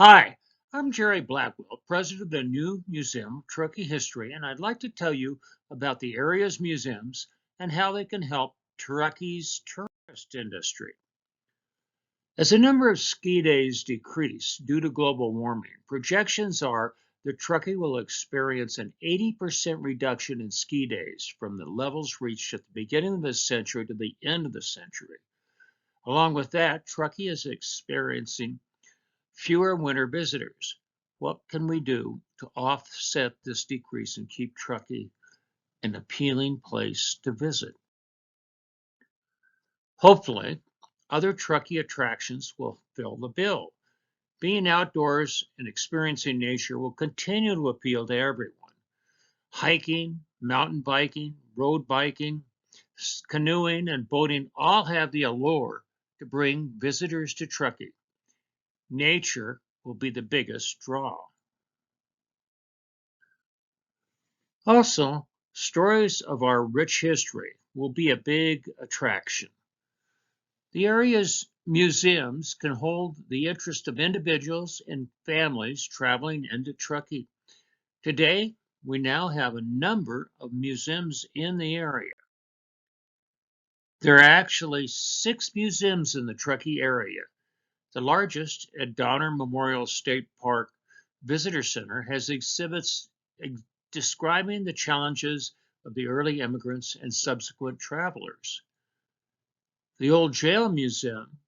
Hi, I'm Jerry Blackwell, president of the new museum, Truckee History, and I'd like to tell you about the area's museums and how they can help Truckee's tourist industry. As the number of ski days decrease due to global warming, projections are that Truckee will experience an 80% reduction in ski days from the levels reached at the beginning of this century to the end of the century. Along with that, Truckee is experiencing fewer winter visitors. What can we do to offset this decrease and keep Truckee an appealing place to visit? Hopefully, other Truckee attractions will fill the bill. Being outdoors and experiencing nature will continue to appeal to everyone. Hiking, mountain biking, road biking, canoeing, and boating all have the allure to bring visitors to Truckee. Nature will be the biggest draw. Also, stories of our rich history will be a big attraction. The area's museums can hold the interest of individuals and families traveling into Truckee. Today, we now have a number of museums in the area. There are actually 6 museums in the Truckee area. The largest, at Donner Memorial State Park Visitor Center, has exhibits describing the challenges of the early immigrants and subsequent travelers. The Old Jail Museum,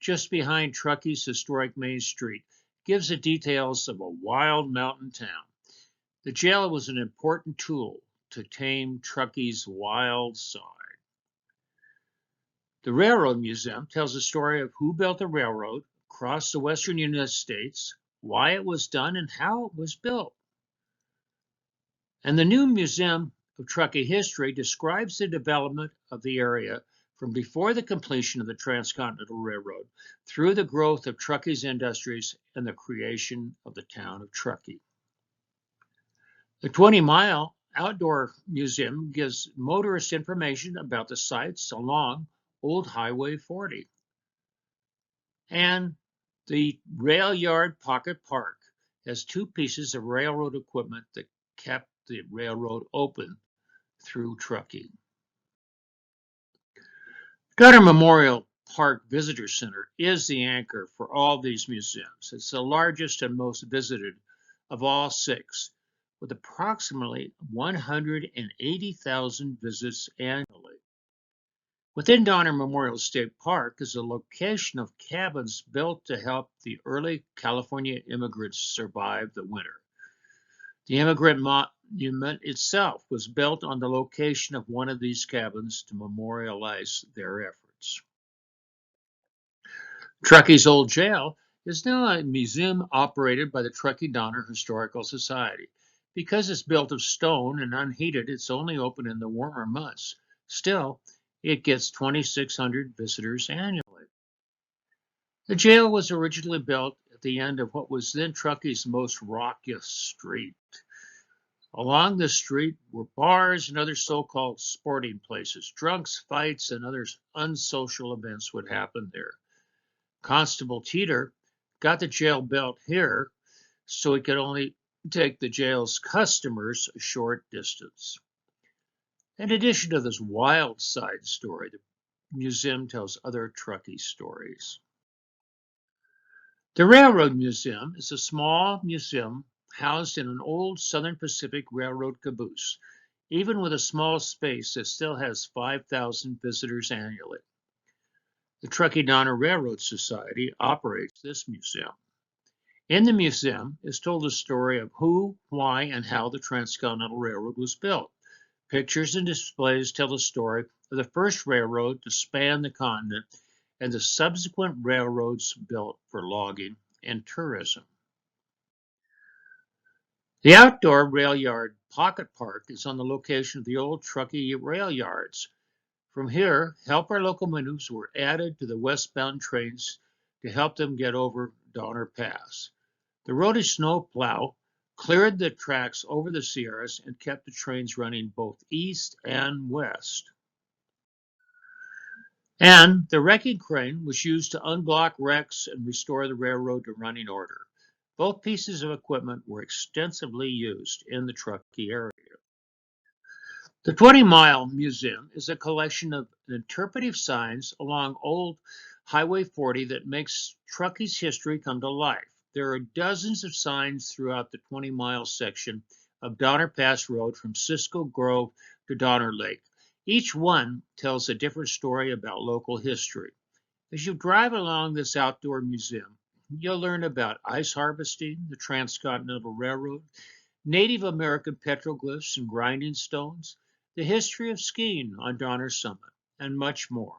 just behind Truckee's historic Main Street, gives the details of a wild mountain town. The jail was an important tool to tame Truckee's wild side. The Railroad Museum tells the story of who built the railroad across the western United States, why it was done, and how it was built. And the new Museum of Truckee History describes the development of the area from before the completion of the Transcontinental Railroad through the growth of Truckee's industries and the creation of the town of Truckee. The 20-mile outdoor museum gives motorists information about the sites along Old Highway 40. And the Rail Yard Pocket Park has 2 pieces of railroad equipment that kept the railroad open through Truckee. Donner Memorial Park Visitor Center is the anchor for all these museums. It's the largest and most visited of all 6, with approximately 180,000 visits annually. Within Donner Memorial State Park is a location of cabins built to help the early California immigrants survive the winter. The immigrant monument itself was built on the location of one of these cabins to memorialize their efforts. Truckee's Old Jail is now a museum operated by the Truckee Donner Historical Society. Because it's built of stone and unheated, it's only open in the warmer months. Still, it gets 2,600 visitors annually. The jail was originally built at the end of what was then Truckee's most raucous street. Along the street were bars and other so-called sporting places. Drunks, fights, and other unsocial events would happen there. Constable Teeter got the jail built here so he could only take the jail's customers a short distance. In addition to this wild side story, the museum tells other Truckee stories. The Railroad Museum is a small museum housed in an old Southern Pacific Railroad caboose. Even with a small space, it still has 5,000 visitors annually. The Truckee Donner Railroad Society operates this museum. In the museum is told the story of who, why, and how the Transcontinental Railroad was built. Pictures and displays tell the story of the first railroad to span the continent and the subsequent railroads built for logging and tourism. The outdoor rail yard pocket park is on the location of the old Truckee rail yards. From here, helper locomotives were added to the westbound trains to help them get over Donner Pass. The rotary snowplow cleared the tracks over the Sierras and kept the trains running both east and west. And the wrecking crane was used to unblock wrecks and restore the railroad to running order. Both pieces of equipment were extensively used in the Truckee area. The 20-Mile Museum is a collection of interpretive signs along old Highway 40 that makes Truckee's history come to life. There are dozens of signs throughout the 20-mile section of Donner Pass Road from Cisco Grove to Donner Lake. Each one tells a different story about local history. As you drive along this outdoor museum, you'll learn about ice harvesting, the Transcontinental Railroad, Native American petroglyphs and grinding stones, the history of skiing on Donner Summit, and much more.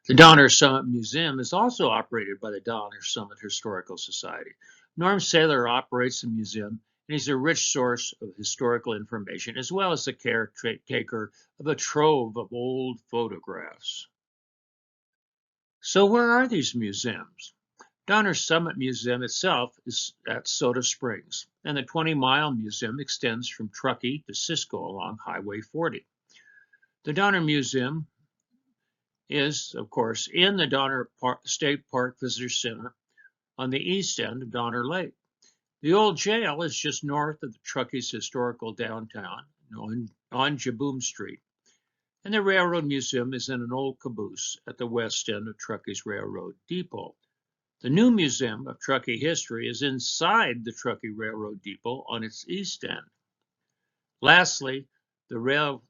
The Donner Summit Museum is also operated by the Donner Summit Historical Society. Norm Saylor operates the museum, and he's a rich source of historical information, as well as the caretaker of a trove of old photographs. So where are these museums? Donner Summit Museum itself is at Soda Springs, and the 20-Mile Museum extends from Truckee to Cisco along Highway 40. The Donner Museum is, of course, in the Donner State Park Visitor Center on the east end of Donner Lake. The old jail is just north of the Truckee's historical downtown on Jaboom Street. And the Railroad Museum is in an old caboose at the west end of Truckee's Railroad Depot. The new Museum of Truckee History is inside the Truckee Railroad Depot on its east end. Lastly, the Rail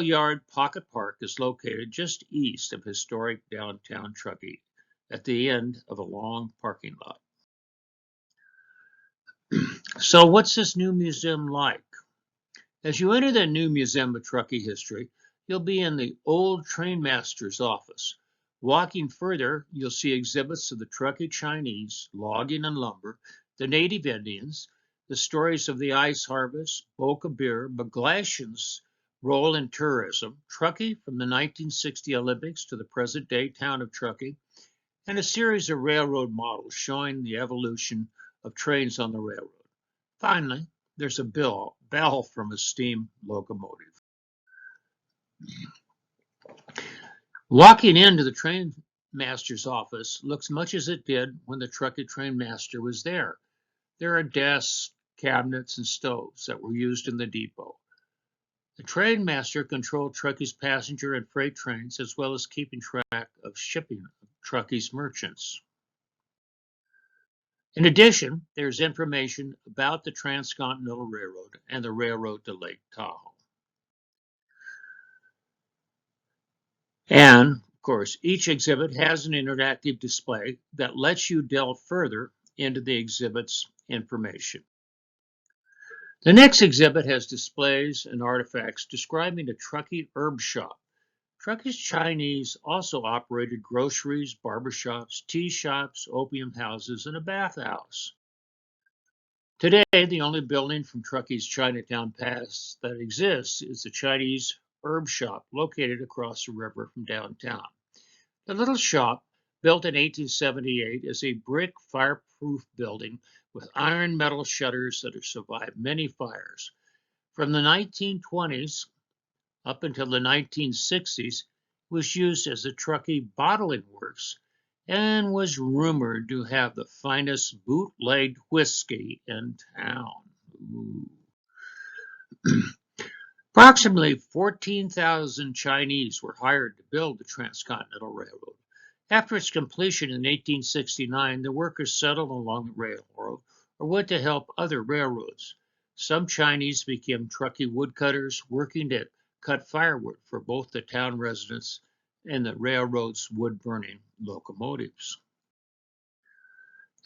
Yard Pocket Park is located just east of historic downtown Truckee at the end of a long parking lot. So what's this new museum like? As you enter the new Museum of Truckee History, you'll be in the old trainmaster's office. Walking further, you'll see exhibits of the Truckee Chinese, logging and lumber, the Native Indians, the stories of the ice harvest, Boca Beer, McGlashan's role in tourism, Truckee from the 1960 Olympics to the present-day town of Truckee, and a series of railroad models showing the evolution of trains on the railroad. Finally, there's a bell from a steam locomotive. Walking into the train master's office looks much as it did when the Truckee train master was there. There are desks, cabinets, and stoves that were used in the depot. The train master controlled Truckee's passenger and freight trains, as well as keeping track of shipping of Truckee's merchants. In addition, there's information about the Transcontinental Railroad and the railroad to Lake Tahoe. And, of course, each exhibit has an interactive display that lets you delve further into the exhibit's information. The next exhibit has displays and artifacts describing the Truckee herb shop. Truckee's Chinese also operated groceries, barbershops, tea shops, opium houses, and a bathhouse. Today, the only building from Truckee's Chinatown Pass that exists is the Chinese herb shop located across the river from downtown. The little shop, built in 1878, is a brick fireproof building with iron metal shutters that have survived many fires. From the 1920s up until the 1960s, it was used as a Truckee bottling works and was rumored to have the finest bootlegged whiskey in town. Approximately 14,000 Chinese were hired to build the Transcontinental Railroad. After its completion in 1869, the workers settled along the railroad or went to help other railroads. Some Chinese became Truckee woodcutters, working to cut firewood for both the town residents and the railroad's wood-burning locomotives.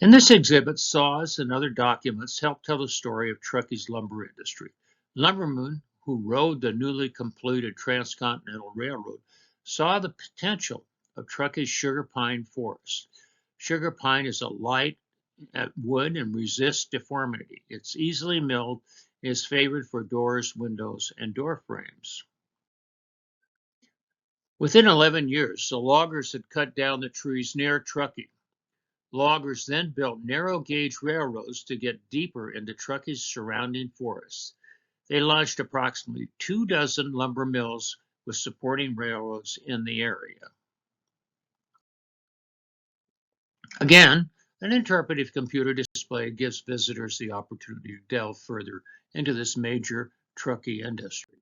In this exhibit, saws and other documents help tell the story of Truckee's lumber industry. Lumbermen who rode the newly completed Transcontinental Railroad saw the potential of Truckee's sugar pine forest. Sugar pine is a light wood and resists deformity. It's easily milled and is favored for doors, windows, and door frames. Within 11 years, the loggers had cut down the trees near Truckee. Loggers then built narrow-gauge railroads to get deeper into Truckee's surrounding forests. They launched approximately 24 lumber mills with supporting railroads in the area. Again, An interpretive computer display gives visitors the opportunity to delve further into this major Truckee industry.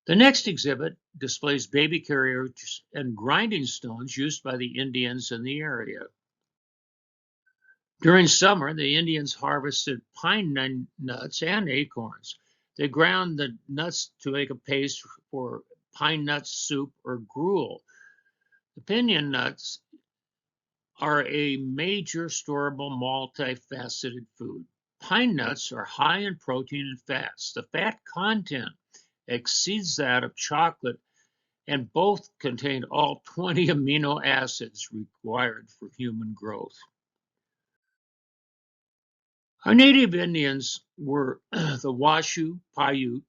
The next exhibit displays baby carriers and grinding stones used by the Indians in the area. During summer, the Indians harvested pine nuts and acorns. They ground the nuts to make a paste for pine nut soup or gruel. The pinyon nuts are a major storable multifaceted food. Pine nuts are high in protein and fats. The fat content exceeds that of chocolate, and both contain all 20 amino acids required for human growth. Our native Indians were the Washoe, Paiute,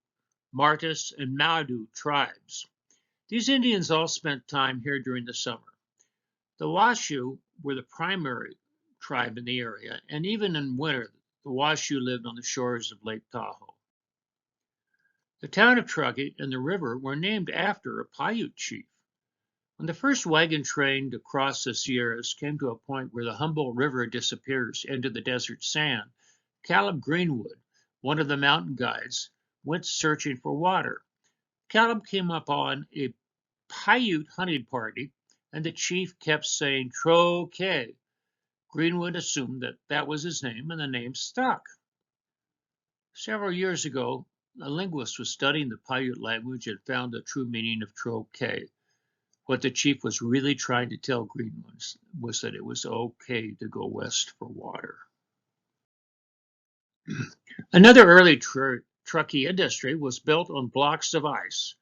Martis, and Madu tribes. These Indians all spent time here during the summer. The Washoe were the primary tribe in the area, and even in winter, the Washoe lived on the shores of Lake Tahoe. The town of Truckee and the river were named after a Paiute chief. When the first wagon train to cross the Sierras came to a point where the Humboldt River disappears into the desert sand, Caleb Greenwood, one of the mountain guides, went searching for water. Caleb came upon a Paiute hunting party, and the chief kept saying Troquet. Greenwood assumed that that was his name, and the name stuck. Several years ago, a linguist was studying the Paiute language and found the true meaning of Troquet. What the chief was really trying to tell Greenwood was that it was okay to go west for water. Another early Truckee industry was built on blocks of ice.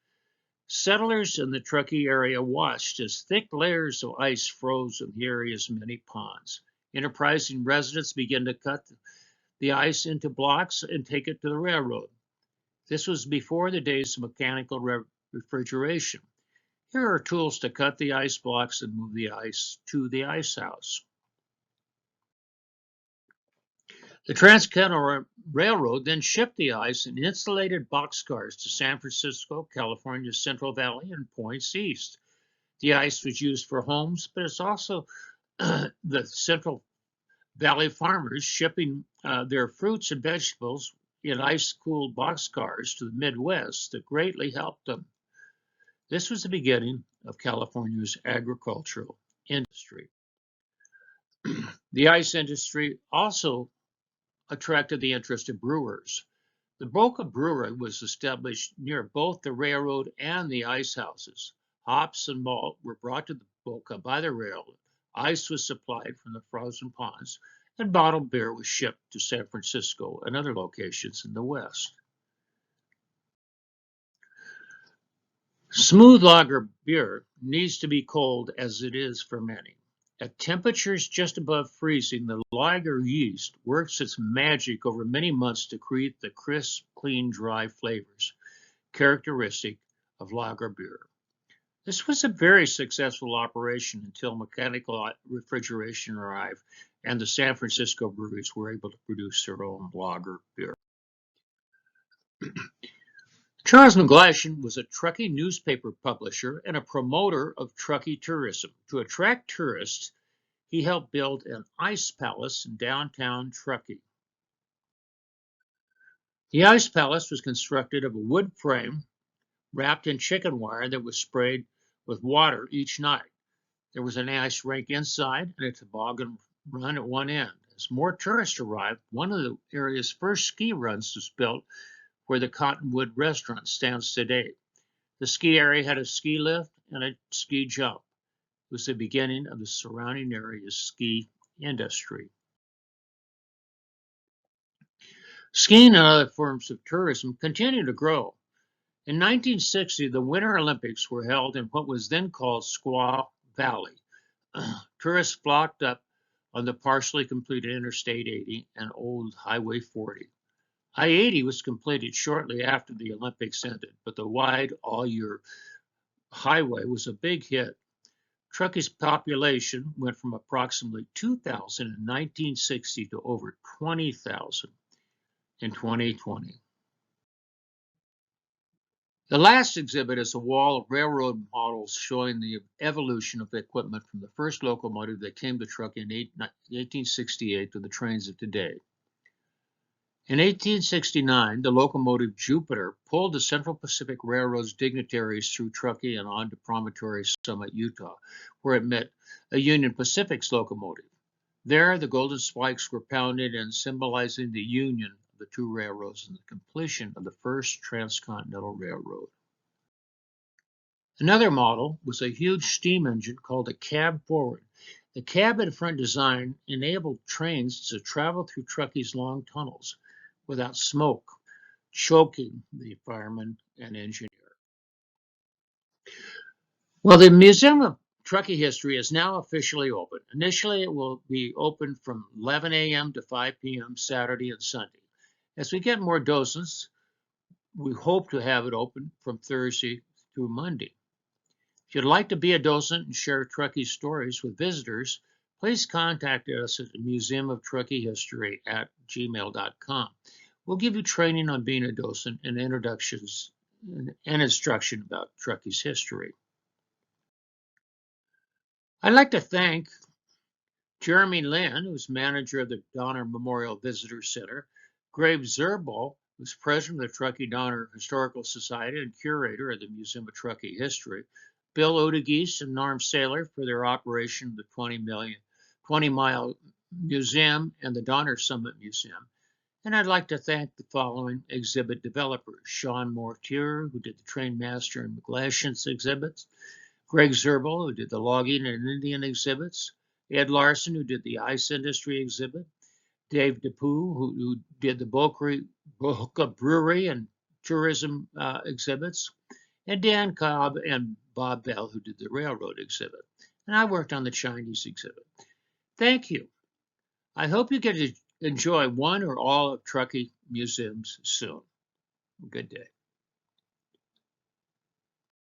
Settlers in the Truckee area watched as thick layers of ice froze in the area's many ponds. Enterprising residents began to cut the ice into blocks and take it to the railroad. This was before the days of mechanical refrigeration. Here are tools to cut the ice blocks and move the ice to the ice house. The Transcontinental Railroad then shipped the ice in insulated boxcars to San Francisco, California's Central Valley, and points east. The ice was used for homes, but it's also the Central Valley farmers shipping their fruits and vegetables in ice-cooled boxcars to the Midwest that greatly helped them. This was the beginning of California's agricultural industry. The ice industry also attracted the interest of brewers. The Boca Brewery was established near both the railroad and the ice houses. Hops and malt were brought to the Boca by the railroad. Ice was supplied from the frozen ponds, and bottled beer was shipped to San Francisco and other locations in the West. Smooth lager beer needs to be cold as it is fermenting. At temperatures just above freezing, the lager yeast works its magic over many months to create the crisp, clean, dry flavors characteristic of lager beer. This was a very successful operation until mechanical refrigeration arrived and the San Francisco breweries were able to produce their own lager beer. Charles McGlashan was a Truckee newspaper publisher and a promoter of Truckee tourism. To attract tourists, he helped build an ice palace in downtown Truckee. The ice palace was constructed of a wood frame wrapped in chicken wire that was sprayed with water each night. There was an ice rink inside and a toboggan run at one end. As more tourists arrived, one of the area's first ski runs was built where the Cottonwood restaurant stands today. The ski area had a ski lift and a ski jump. It was the beginning of the surrounding area's ski industry. Skiing and other forms of tourism continued to grow. In 1960, the Winter Olympics were held in what was then called Squaw Valley. Tourists flocked up on the partially completed Interstate 80 and old Highway 40. I-80 was completed shortly after the Olympics ended, but the wide all-year highway was a big hit. Truckee's population went from approximately 2,000 in 1960 to over 20,000 in 2020. The last exhibit is a wall of railroad models showing the evolution of equipment from the first locomotive that came to Truckee in 1868 to the trains of today. In 1869, the locomotive Jupiter pulled the Central Pacific Railroad's dignitaries through Truckee and on to Promontory Summit, Utah, where it met a Union Pacific's locomotive. There, the golden spikes were pounded in, symbolizing the union of the two railroads and the completion of the first transcontinental railroad. Another model was a huge steam engine called a cab forward. The cab and front design enabled trains to travel through Truckee's long tunnels without smoke choking the fireman and engineer. Well, the Museum of Truckee History is now officially open. Initially, it will be open from 11 a.m. to 5 p.m. Saturday and Sunday. As we get more docents, we hope to have it open from Thursday through Monday. If you'd like to be a docent and share Truckee stories with visitors, please contact us at the Museum of Truckee History at gmail.com. We'll give you training on being a docent and introductions and instruction about Truckee's history. I'd like to thank Jeremy Lynn, who's manager of the Donner Memorial Visitor Center, Grave Zerbal, who's president of the Truckee Donner Historical Society and curator of the Museum of Truckee History, Bill Odegeese and Norm Saylor for their operation of the 20-mile museum and the Donner Summit Museum. And I'd like to thank the following exhibit developers: Sean Mortier, who did the Trainmaster and McGlashan's exhibits, Greg Zerbal, who did the logging and Indian exhibits, Ed Larson, who did the ice industry exhibit, Dave DePoo, who did the Boca Brewery and tourism exhibits, and Dan Cobb and Bob Bell, who did the railroad exhibit. And I worked on the Chinese exhibit. Thank you. I hope you get to enjoy one or all of Truckee Museums soon. Good day.